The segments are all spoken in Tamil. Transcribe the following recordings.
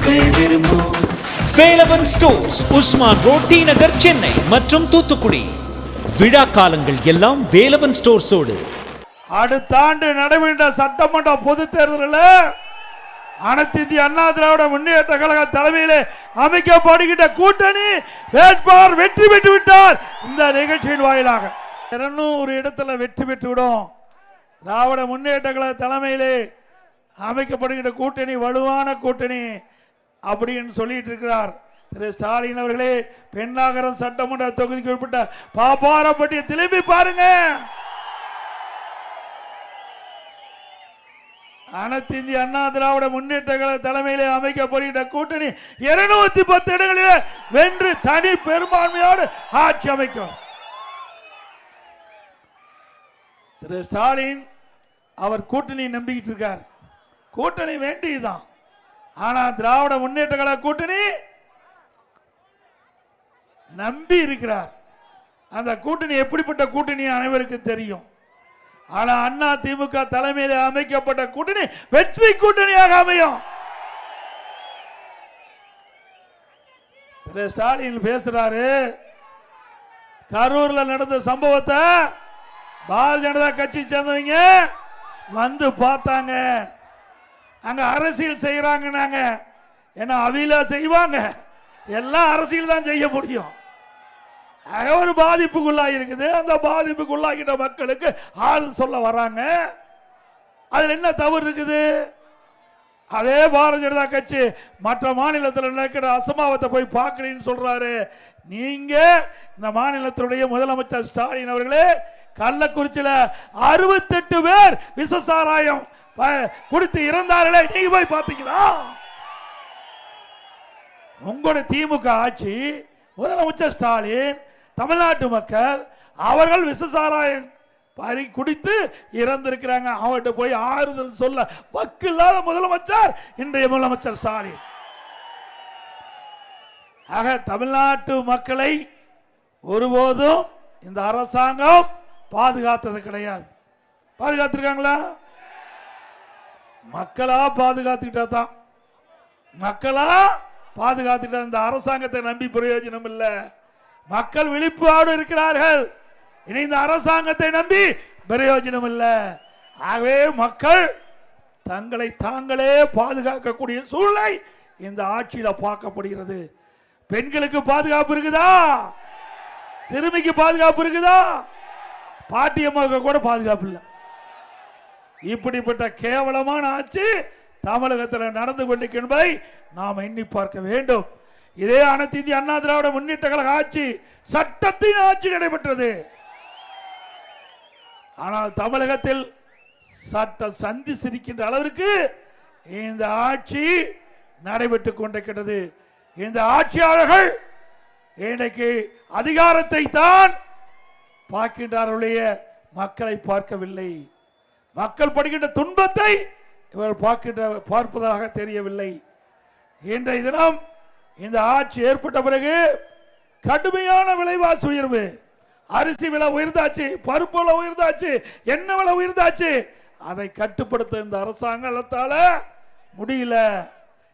மக்கள் விரும்பும் Velavan stores, Usman road, T Nagar, Chennai மற்றும் தூத்துக்குடி. விழா காலங்கள் எல்லாம் வேலவன் ஸ்டோர்ஸோடு. அடுத்த ஆண்டு நடைபெற்ற சட்டமன்ற பொது தேர்தலில் அனைத்து இந்திய அண்ணா திராவிட முன்னேற்ற கழக தலைமையிலே அமைக்கப்படுகின்ற கூட்டணி வேட்பாளர் வெற்றி பெற்று விட்டார். இந்த நிகழ்ச்சியின் வாயிலாக 200 இடத்துல வெற்றி பெற்றுவிடும். திராவிட முன்னேற்ற கழக தலைமையிலே அமைக்கப்படுகின்ற கூட்டணி வலுவான கூட்டணி அப்படின்னு சொல்லிட்டு இருக்கிறார் திரு ஸ்டாலின் அவர்களே. பெண்ணாகரம் சட்டமன்ற தொகுதிக்கு உட்பட்ட பாப்பாரப்பட்டியை திரும்பி பாருங்க. அனைத்து இந்திய அண்ணா திராவிட முன்னேற்ற கழக தலைமையிலே அமைக்கப்படுகின்ற கூட்டணி 210 இடங்களில் வென்று தனி பெரும்பான்மையோடு ஆட்சி அமைக்கும். திரு ஸ்டாலின் அவர் கூட்டணி நம்பிக்கிட்டு இருக்கார். கூட்டணி வேண்டியதுதான். ஆனா திராவிட முன்னேற்ற கழக கூட்டணி நம்பி இருக்கிறார். அந்த கூட்டணி எப்படிப்பட்ட கூட்டணி அனைவருக்கு தெரியும். ஆனா அண்ணா திமுக தலைமையில் அமைக்கப்பட்ட கூட்டணி வெற்றி கூட்டணியாக அமையும். திரு ஸ்டாலின் பேசுறாரு. கரூர்ல நடந்த சம்பவத்தை பாரதிய ஜனதா கட்சி சேர்ந்தவங்க வந்து பார்த்தாங்க. அங்க அரசியல் செய்யறாங்க. ஏன்னா அவில செய்வாங்க, எல்லாம் அரசியல் தான் செய்ய முடியும். ஒரு பாதிப்புக்குள்ளாக இருக்குது. அந்த பாதிப்புக்குள்ளாகிட்ட மக்களுக்கு ஆறுதல் சொல்ல வராங்க. அதுல என்ன தவறு இருக்குது? அதே பாரதிய ஜனதா கட்சி மற்ற மாநிலத்தில் நடக்கிற அசம்பாவத்தை போய் பார்க்கலன்னு சொல்றாரு. நீங்க இந்த மாநிலத்தினுடைய முதலமைச்சர் ஸ்டாலின் அவர்களே கள்ளக்குறிச்சியில 68 பேர் விஷசாராயம் குடித்து இறந்தார்களே, நீங்க போய் பார்த்தீங்களா? உங்களுடைய திமுக ஆட்சி, முதலமைச்சர் ஸ்டாலின், தமிழ்நாட்டு மக்கள் அவர்கள் விஷசாராயம் குடித்து இறந்திருக்கிறாங்க. அவர்கிட்ட போய் ஆறுதல் சொல்ல வக்கு இல்லாத முதலமைச்சர் இன்றைய முதலமைச்சர் ஸ்டாலின். ஆக தமிழ்நாட்டு மக்களை ஒருபோதும் இந்த அரசாங்கம் பாதுகாத்தது கிடையாது. பாதுகாத்திருக்காங்களா? மக்களா பாதுகாத்துக்கிட்டா தான். மக்களா பாதுகாத்துக்கிட்ட இந்த அரசாங்கத்தை நம்பி பிரயோஜனம் இல்லை. மக்கள் விழிப்போடு இருக்கிறார்கள். இனி இந்த அரசாங்கத்தை நம்பி பிரயோஜனம் இல்லை. ஆகவே மக்கள் தங்களை தாங்களே பாதுகாக்கக்கூடிய சூழ்நிலை இந்த ஆட்சியில பார்க்கப்படுகிறது. பெண்களுக்கு பாதுகாப்பு இருக்குதா? சிறுமிக்கு பாதுகாப்பு இருக்குதா? பாட்டியம்மாவுக்கு கூட பாதுகாப்பு இல்லை. இப்படிப்பட்ட கேவலமான ஆட்சி தமிழகத்தில் நடந்து கொண்டிருப்பதை நாம் எண்ணி பார்க்க வேண்டும். இதே அனைத்து இந்திய அண்ணா திராவிட முன்னேற்ற கழக ஆட்சி சட்டத்தின் ஆட்சி நடைபெற்றது. ஆனால் தமிழகத்தில் சட்டம் சந்தி சிரிக்கின்ற அளவிற்கு இந்த ஆட்சி நடைபெற்றுக் கொண்டிருக்கிறது. இந்த ஆட்சியாளர்கள் இன்றைக்கு அதிகாரத்தை தான் பார்க்கின்றார்களுடைய மக்களை பார்க்கவில்லை. மக்கள் படுகின்ற துன்பத்தை இவர்கள் பார்ப்பதாக தெரியவில்லை. இன்றைய தினம் இந்த ஆட்சி ஏற்பட்ட பிறகு கடுமையான விலைவாசி உயர்வு, அரிசி விலை உயர்ந்தாச்சு, பருப்பு விலை உயர்ந்தாச்சு, எண்ணெய் விலை உயர்ந்தாச்சு. அதை கட்டுப்படுத்த இந்த அரசாங்கத்தால முடியல.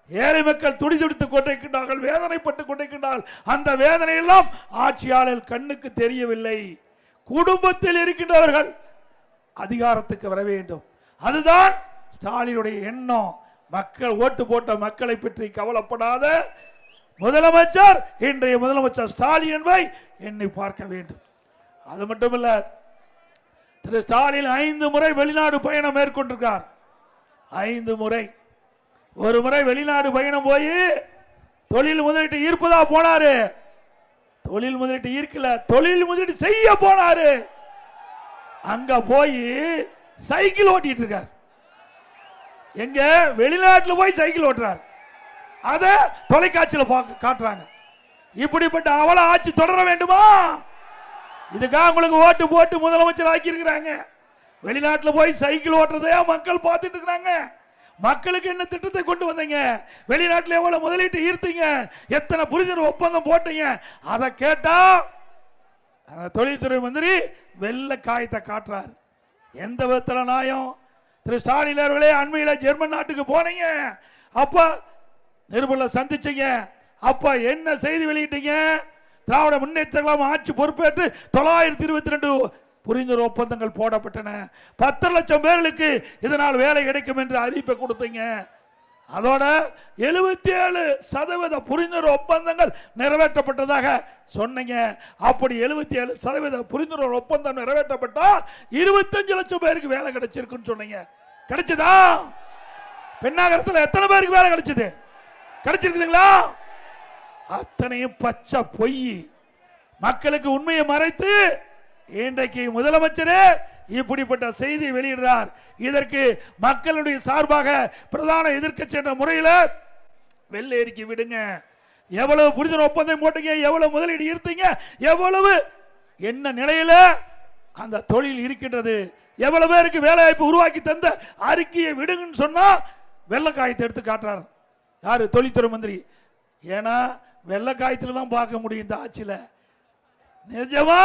ஏழை மக்கள் துடி துடித்துக் கொண்டிருக்கின்றார்கள், வேதனைப்பட்டுக் கொண்டிருக்கின்றார்கள். அந்த வேதனை எல்லாம் ஆட்சியாளர் கண்ணுக்கு தெரியவில்லை. குடும்பத்தில் இருக்கின்றவர்கள் அதிகாரத்துக்கு வர வேண்டும். அதுதான் ஸ்டாலினுடைய எண்ணம். மக்கள் ஓட்டு போட்ட மக்களை பற்றி கவலைப்படாத முதலமைச்சர் இன்றைய முதலமைச்சர் ஸ்டாலின் என்பதை எண்ணி பார்க்க வேண்டும். அது மட்டுமல்ல, திரு ஸ்டாலின் 5 முறை வெளிநாடு பயணம் மேற்கொண்டிருக்கார். 5 முறை. ஒரு முறை வெளிநாடு பயணம் போய் தொழில் முதலீட்டு ஈர்ப்பதா போனாரு. தொழில் முதலீட்டு ஈர்க்கல, தொழில் முதலீட்டு செய்ய போனாரு. அங்க போய் சைக்கிள் ஓட்டிட்டு இருக்கார். எங்க? வெளிநாட்டில் போய் சைக்கிள் ஓட்டுறார். அத தொலைக்காட்சியில் காட்டுறாங்க. இப்படிப்பட்ட அவல ஆட்சி தொடர வேண்டுமா? இதுக்காக உங்களுக்கு ஓட்டு போட்டு முதலமைச்சர் ஆக்கி இருக்கிறாங்க. வெளிநாட்டில் போய் சைக்கிள் ஓட்டுறதையா மக்கள் பார்த்துட்டு இருக்கிறாங்க. மக்களுக்கு என்ன திட்டத்தை கொண்டு வந்தீங்க? வெளிநாட்டில் எவ்வளவு முதலீட்டு ஈர்த்தீங்க? எத்தனை புரிதல் ஒப்பந்தம் போட்டீங்க? அதை கேட்டா தொழில்துறை மந்திரி வெள்ள காயத்தை காட்டுறார். எந்த விதத்தில் நியாயம்? திரு ஸ்டாலின் அவர்களே அண்மையில் ஜெர்மன் நாட்டுக்கு போனீங்க. அப்ப நிருபர்ல சந்திச்சீங்க. அப்ப என்ன செய்தி வெளியிட்டீங்க? திராவிட முன்னேற்ற கழகம் ஆட்சி பொறுப்பேற்று 922 புரிந்துணர்வு ஒப்பந்தங்கள் போடப்பட்டன. 10 லட்சம் பேர்களுக்கு இதனால் வேலை கிடைக்கும் என்று அறிவிப்பை கொடுத்தீங்க. அதோட 77% புரிந்துணர்வு ஒப்பந்தங்கள் நிறைவேற்றப்பட்டதாக சொன்னீங்க. அப்படி 77% புரிந்துணர்வு ஒப்பந்தம் நிறைவேற்றப்பட்டா 25 லட்சம் பேருக்கு வேலை கிடைச்சிருக்குன்னு சொன்னீங்க. கிடைச்சதா? பெண்ணாகரத்தில் எத்தனை பேருக்கு வேலை கிடைச்சது? கிடைச்சிருக்குதுங்களா? அத்தனையும் பச்சை பொய். மக்களுக்கு உண்மையை மறைத்து இன்றைக்கு முதலமைச்சரே இப்படிப்பட்ட செய்தி வெளியிடுறார். இதற்கு மக்களுடைய சார்பாக பிரதான எதிர்க்கட்சி என்ற முறையில் வெள்ளை அறிக்கை விடுங்க. எவ்வளவு புரிந்துணர்வு ஒப்பந்தம் போட்டீங்க, எவ்வளவு முதலீடு ஈர்த்தீங்க, எவ்வளவு என்ன நிலையில அந்த தொழில் இருக்கின்றது, எவ்வளவு பேருக்கு வேலை வாய்ப்பு உருவாக்கி தந்த அறிக்கையை விடுங்கன்னு சொன்னா வெள்ளக்காயத்தை எடுத்து காட்டுறார். யாரு? தொழில்துறை மந்திரி. ஏன்னா வெள்ளக்காயத்தில் தான் பார்க்க முடியும் இந்த ஆட்சியில். நிஜமா